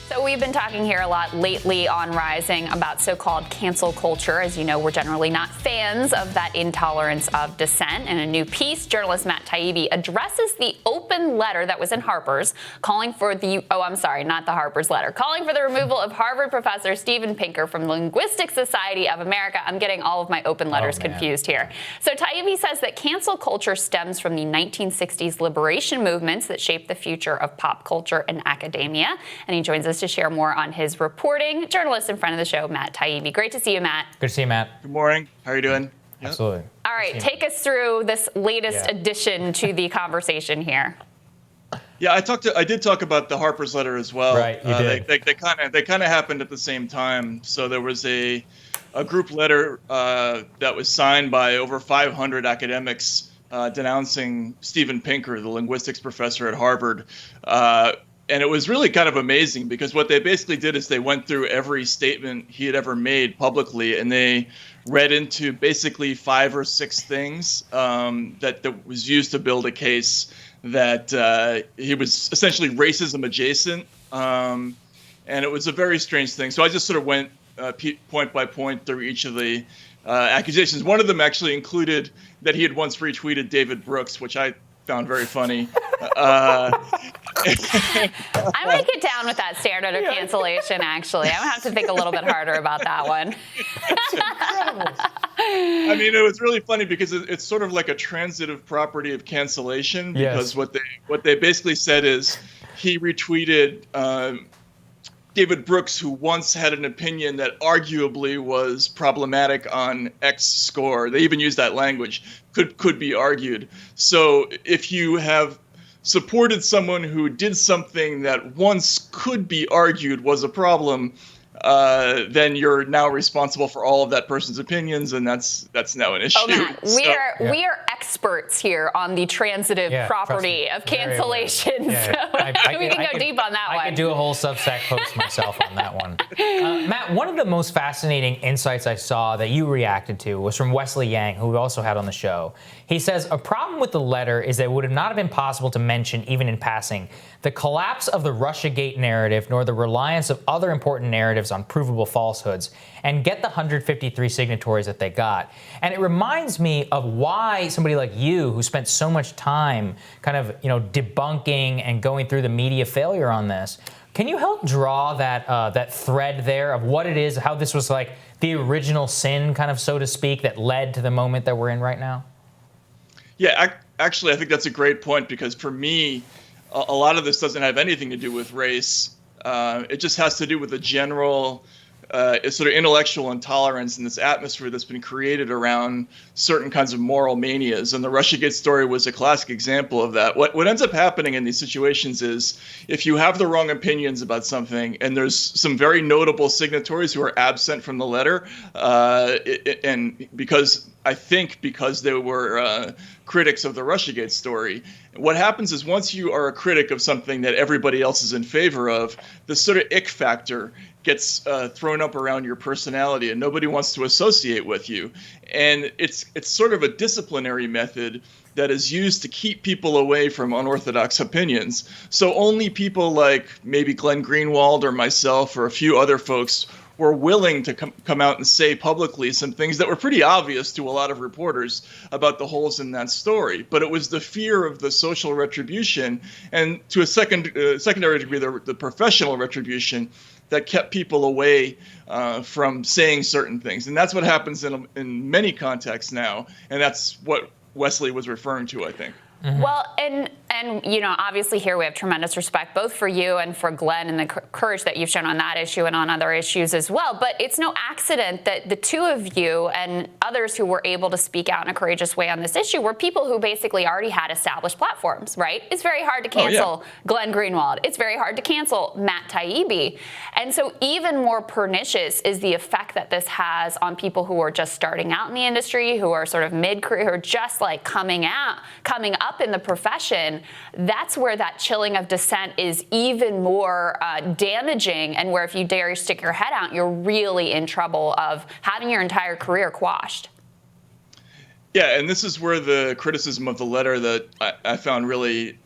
So we've been talking here a lot lately on Rising about so-called cancel culture. As you know, we're generally not fans of that intolerance of dissent. In a new piece, journalist Matt Taibbi addresses the open letter that was in Harper's calling for calling for the removal of Harvard professor Steven Pinker from the Linguistic Society of America. I'm getting all of my open letters confused here. So Taibbi says that cancel culture stems from the 1960s liberation movements that shaped the future of pop culture and academia. And he joins us to share more on his reporting. Journalist and friend of the show, Matt Taibbi. Great to see you, Matt. Good to see you, Matt. Good morning. How are you doing? Absolutely. All right, take us through this latest addition to the conversation here. Yeah, I did talk about the Harper's letter as well. Right, you did. They kind of happened at the same time. So there was a group letter that was signed by over 500 academics denouncing Steven Pinker, the linguistics professor at Harvard. And it was really kind of amazing because what they basically did is they went through every statement he had ever made publicly, and they read into basically 5 or 6 things that was used to build a case that he was essentially racism adjacent. And it was a very strange thing. So I just sort of went point by point through each of the accusations. One of them actually included that he had once retweeted David Brooks, which I found very funny. I might get down with that standard of cancellation, actually. I'm going to have to think a little bit harder about that one. That's incredible. I mean, it was really funny because it's sort of like a transitive property of cancellation, because what they basically said is he retweeted David Brooks, who once had an opinion that arguably was problematic on X score. They even used that language, could be argued. So if you have supported someone who did something that once could be argued was a problem, then you're now responsible for all of that person's opinions, and that's now an issue. Oh, Matt, we are experts here on the transitive property of cancellation. We can go deep on that one. I could do a whole Substack post myself on that one. Matt, one of the most fascinating insights I saw that you reacted to was from Wesley Yang, who we also had on the show. He says, a problem with the letter is that it would not have been possible to mention, even in passing, the collapse of the Russiagate narrative, nor the reliance of other important narratives on provable falsehoods, and get the 153 signatories that they got. And it reminds me of why somebody like you, who spent so much time kind of, debunking and going through the media failure on this, can you help draw that thread there of what it is, how this was like the original sin, kind of, so to speak, that led to the moment that we're in right now? Yeah, actually, I think that's a great point, because for me, a lot of this doesn't have anything to do with race. It just has to do with the general sort of intellectual intolerance in this atmosphere that's been created around certain kinds of moral manias. And the Russiagate story was a classic example of that. What ends up happening in these situations is, if you have the wrong opinions about something, and there's some very notable signatories who are absent from the letter, and because they were critics of the Russiagate story, what happens is, once you are a critic of something that everybody else is in favor of, the sort of ick factor gets thrown up around your personality, and nobody wants to associate with you. And it's sort of a disciplinary method that is used to keep people away from unorthodox opinions. So only people like maybe Glenn Greenwald or myself or a few other folks were willing to come out and say publicly some things that were pretty obvious to a lot of reporters about the holes in that story. But it was the fear of the social retribution, and to a secondary degree, the professional retribution, that kept people away from saying certain things. And that's what happens in many contexts now. And that's what Wesley was referring to, I think. Mm-hmm. Well, and obviously here we have tremendous respect both for you and for Glenn, and the courage that you've shown on that issue and on other issues as well. But it's no accident that the two of you and others who were able to speak out in a courageous way on this issue were people who basically already had established platforms, right? It's very hard to cancel Glenn Greenwald. It's very hard to cancel Matt Taibbi. And so even more pernicious is the effect that this has on people who are just starting out in the industry, who are sort of mid-career, who are just like coming up in the profession. That's where that chilling of dissent is even more damaging, and where if you dare stick your head out, you're really in trouble of having your entire career quashed. Yeah, and this is where the criticism of the letter that I found really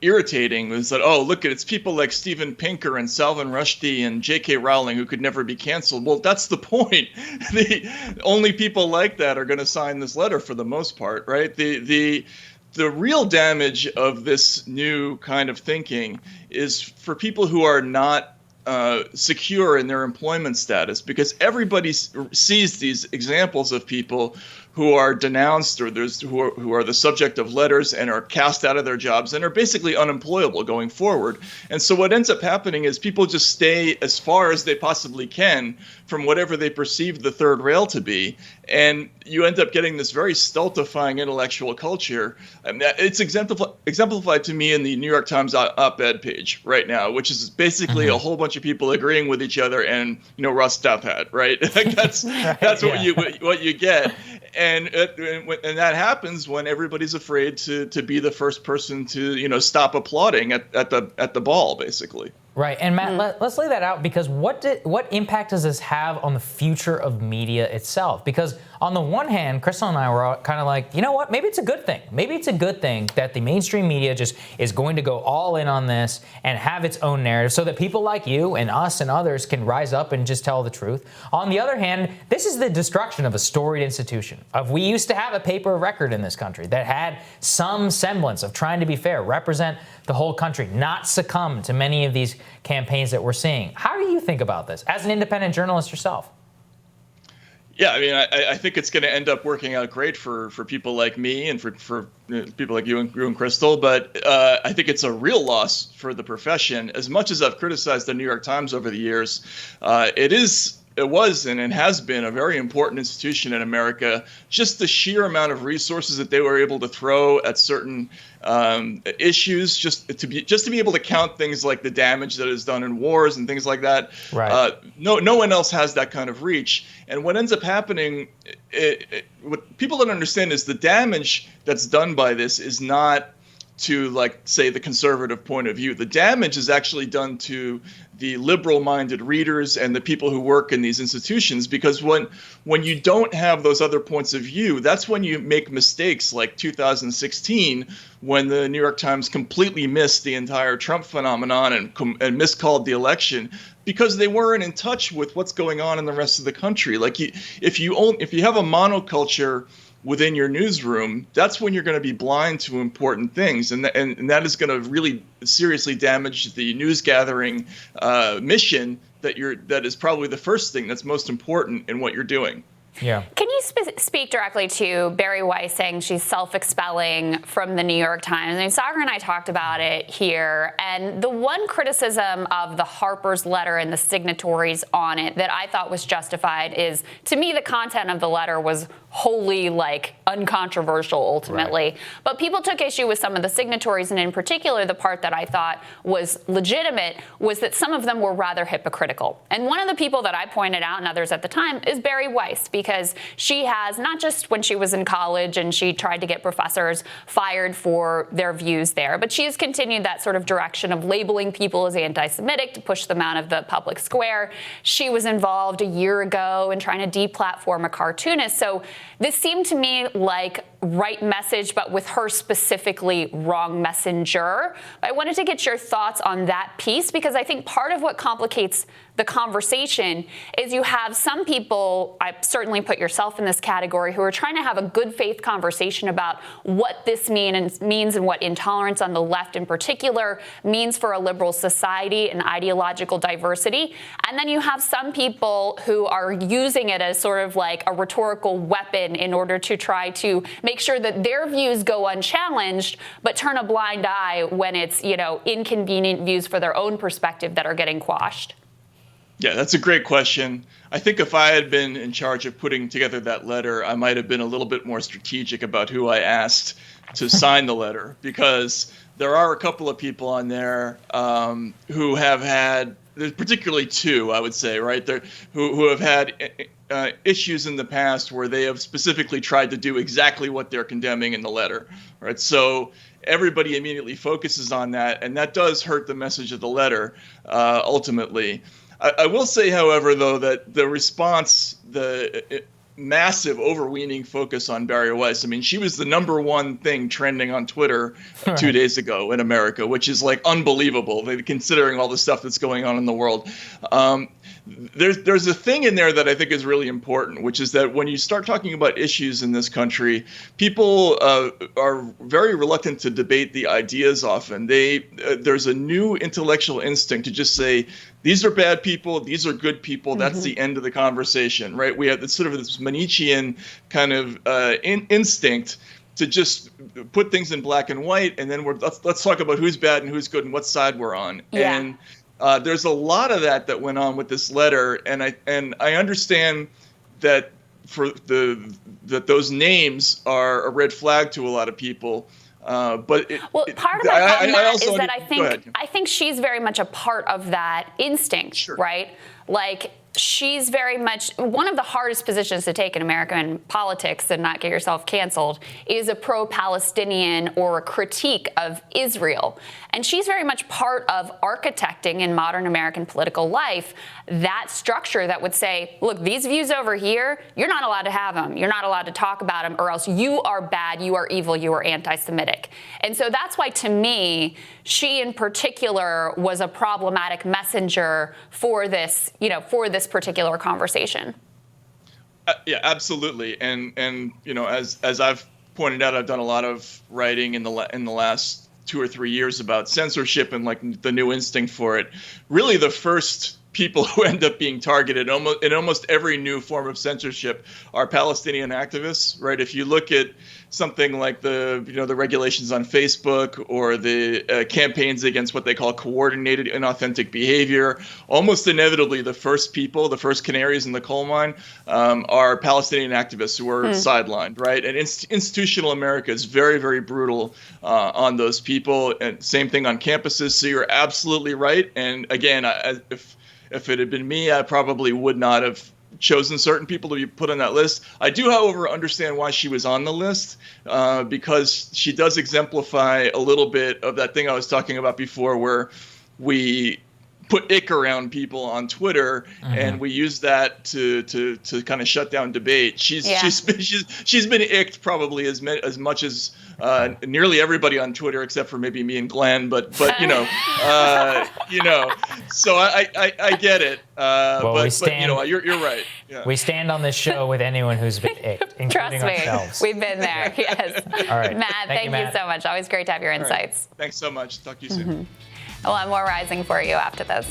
irritating was that, oh, look, it's people like Steven Pinker and Salman Rushdie and J.K. Rowling who could never be canceled. Well, that's the point. The only people like that are going to sign this letter for the most part, right? The real damage of this new kind of thinking is for people who are not secure in their employment status, because everybody sees these examples of people who are denounced or who are the subject of letters and are cast out of their jobs and are basically unemployable going forward. And so what ends up happening is people just stay as far as they possibly can from whatever they perceive the third rail to be. And you end up getting this very stultifying intellectual culture. I mean, it's exemplified to me in the New York Times op-ed page right now, which is basically a whole bunch of people agreeing with each other and, Russ Staffhat, right? That's what you get. And that happens when everybody's afraid to be the first person to stop applauding at the ball, basically. Right, and Matt, let's lay that out, because what impact does this have on the future of media itself? Because on the one hand, Crystal and I were kind of like, you know what, maybe it's a good thing. Maybe it's a good thing that the mainstream media just is going to go all in on this and have its own narrative so that people like you and us and others can rise up and just tell the truth. On the other hand, this is the destruction of a storied institution. We used to have a paper of record in this country that had some semblance of trying to be fair, represent the whole country, not succumb to many of these campaigns that we're seeing. How do you think about this as an independent journalist yourself? Yeah, I mean, I think it's going to end up working out great for people like me and for people like you and Crystal. But I think it's a real loss for the profession. As much as I've criticized the New York Times over the years, it was and it has been a very important institution in America. Just the sheer amount of resources that they were able to throw at certain issues, just to be able to count things like the damage that is done in wars and things like that. Right. No one else has that kind of reach. And what ends up happening, what people don't understand is the damage that's done by this is not to, like, say, the conservative point of view. The damage is actually done to the liberal-minded readers and the people who work in these institutions, because when you don't have those other points of view, that's when you make mistakes like 2016, when the New York Times completely missed the entire Trump phenomenon and miscalled the election because they weren't in touch with what's going on in the rest of the country. Like, if you have a monoculture within your newsroom, that's when you're going to be blind to important things, and that is going to really seriously damage the news gathering mission that is probably the first thing that's most important in what you're doing. Yeah. Can you speak directly to Bari Weiss saying she's self-expelling from the New York Times? I mean, Sagar and I talked about it here, and the one criticism of the Harper's letter and the signatories on it that I thought was justified is, to me, the content of the letter was wholly, uncontroversial ultimately. Right. But people took issue with some of the signatories, and in particular, the part that I thought was legitimate was that some of them were rather hypocritical. And one of the people that I pointed out, and others at the time, is Bari Weiss, because she has, not just when she was in college and she tried to get professors fired for their views there, but she has continued that sort of direction of labeling people as anti-Semitic to push them out of the public square. She was involved a year ago in trying to deplatform a cartoonist. So this seemed to me like right message, but with her specifically wrong messenger. I wanted to get your thoughts on that piece, because I think part of what complicates the conversation is you have some people, I certainly put yourself in this category, who are trying to have a good faith conversation about what this means and what intolerance on the left in particular means for a liberal society and ideological diversity. And then you have some people who are using it as sort of like a rhetorical weapon in order to try to make sure that their views go unchallenged, but turn a blind eye when it's, inconvenient views for their own perspective that are getting quashed. Yeah, that's a great question. I think if I had been in charge of putting together that letter, I might have been a little bit more strategic about who I asked to sign the letter, because there are a couple of people on there who have had, there's particularly two, I would say, right, who have had issues in the past where they have specifically tried to do exactly what they're condemning in the letter, right? So everybody immediately focuses on that, and that does hurt the message of the letter ultimately. I will say, however, though, that the response, massive overweening focus on Bari Weiss. I mean, she was the #1 thing trending on Twitter 2 days ago in America, which is like unbelievable considering all the stuff that's going on in the world. There's a thing in there that I think is really important, which is that when you start talking about issues in this country, people are very reluctant to debate the ideas often. There's a new intellectual instinct to just say, these are bad people, these are good people, that's the end of the conversation, right? We have this sort of this Manichean kind of instinct to just put things in black and white, and then let's talk about who's bad and who's good and what side we're on. Yeah. And there's a lot of that went on with this letter, and I understand that that those names are a red flag to a lot of people. But part of my problem is that I think she's very much a part of that instinct, Sure. right? Like, she's very much one of the hardest positions to take in American politics and not get yourself canceled is a pro-Palestinian or a critique of Israel. And she's very much part of architecting in modern American political life that structure that would say, look, these views over here, you're not allowed to have them. You're not allowed to talk about them, or else you are bad, you are evil, you are anti-Semitic. And so that's why, to me, she in particular was a problematic messenger for this, for this particular conversation. Yeah, absolutely. And as I've pointed out, I've done a lot of writing in the last 2 or 3 years about censorship and like the new instinct for it. Really, the first people who end up being targeted in almost every new form of censorship are Palestinian activists, right? If you look at something like the regulations on Facebook or the campaigns against what they call coordinated inauthentic behavior, almost inevitably the first canaries in the coal mine are Palestinian activists who are sidelined, right? And institutional America is very, very brutal on those people. And same thing on campuses. So you're absolutely right. And again, if it had been me, I probably would not have chosen certain people to be put on that list. I do, however, understand why she was on the list, because she does exemplify a little bit of that thing I was talking about before, where we put ick around people on Twitter and we use that to kind of shut down debate. She's been icked probably as much as nearly everybody on Twitter except for maybe me and Glenn, but so I get it. You're right. Yeah. We stand on this show with anyone who's been icked, including ourselves. We've been there. Yes. All right, Matt, thank you so much. Always great to have your insights. Right. Thanks so much. Talk to you soon. A lot more rising for you after this.